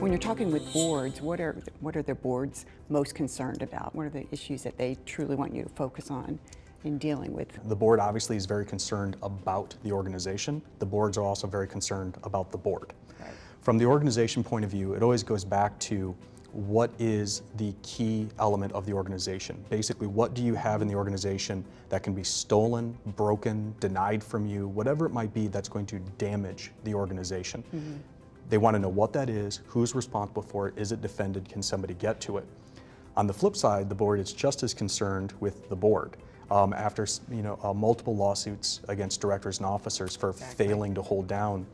When you're talking with boards, what are the boards most concerned about? What are the issues that they truly want you to focus on in dealing with? The board obviously is very concerned about the organization. The boards are also very concerned about the board. Right. From the organization point of view, it always goes back to what is the key element of the organization. Basically, what do you have in the organization that can be stolen, broken, denied from you, whatever it might be that's going to damage the organization. Mm-hmm. They want to know what that is, who's responsible for it, is it defended, can somebody get to it? On the flip side, the board is just as concerned with the board. After multiple lawsuits against directors and officers for failing to hold down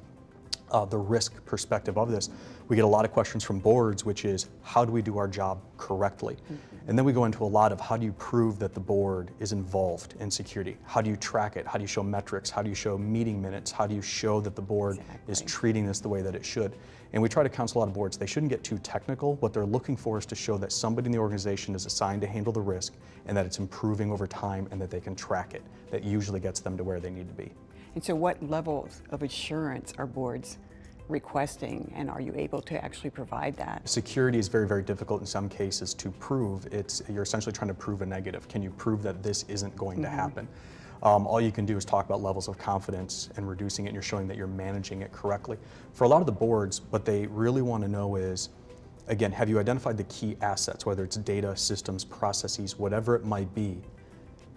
the risk perspective of this, we get a lot of questions from boards, which is how do we do our job correctly? Mm-hmm. And then we go into a lot of how do you prove that the board is involved in security? How do you track it? How do you show metrics? How do you show meeting minutes? How do you show that the board is treating this the way that it should? And we try to counsel a lot of boards. They shouldn't get too technical. What they're looking for is to show that somebody in the organization is assigned to handle the risk and that it's improving over time and that they can track it. That usually gets them to where they need to be. And so what levels of assurance are boards requesting, and are you able to actually provide that? Security is very, very difficult in some cases to prove. You're essentially trying to prove a negative. Can you prove that this isn't going to happen? All you can do is talk about levels of confidence and reducing it, and you're showing that you're managing it correctly. For a lot of the boards, what they really want to know is, again, have you identified the key assets, whether it's data, systems, processes, whatever it might be?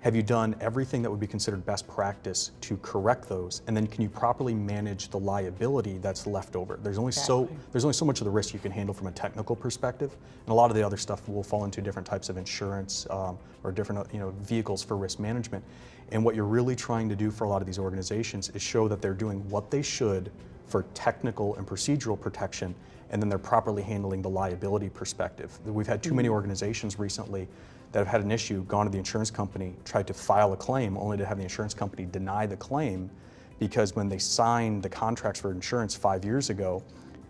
Have you done everything that would be considered best practice to correct those? And then can you properly manage the liability that's left over? There's only so much of the risk you can handle from a technical perspective, and a lot of the other stuff will fall into different types of insurance or different vehicles for risk management. And what you're really trying to do for a lot of these organizations is show that they're doing what they should for technical and procedural protection, and then they're properly handling the liability perspective. We've had too many organizations recently that have had an issue, gone to the insurance company, tried to file a claim, only to have the insurance company deny the claim, because when they signed the contracts for insurance 5 years ago,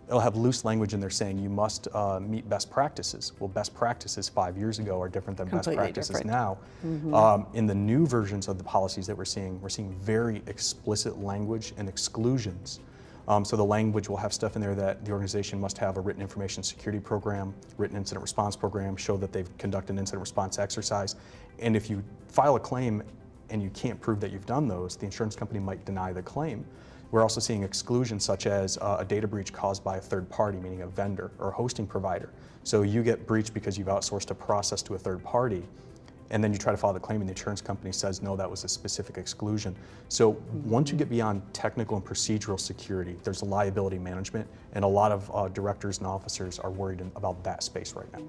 it'll have loose language in there saying you must meet best practices. Well, best practices 5 years ago are different than best practices now. Mm-hmm. In the new versions of the policies that we're seeing very explicit language and exclusions. So the language will have stuff in there that the organization must have a written information security program, written incident response program, show that they've conducted an incident response exercise. And if you file a claim and you can't prove that you've done those, the insurance company might deny the claim. We're also seeing exclusions such as a data breach caused by a third party, meaning a vendor or a hosting provider. So you get breached because you've outsourced a process to a third party, and then you try to file the claim and the insurance company says, no, that was a specific exclusion. So once you get beyond technical and procedural security, there's liability management, and a lot of directors and officers are worried about that space right now.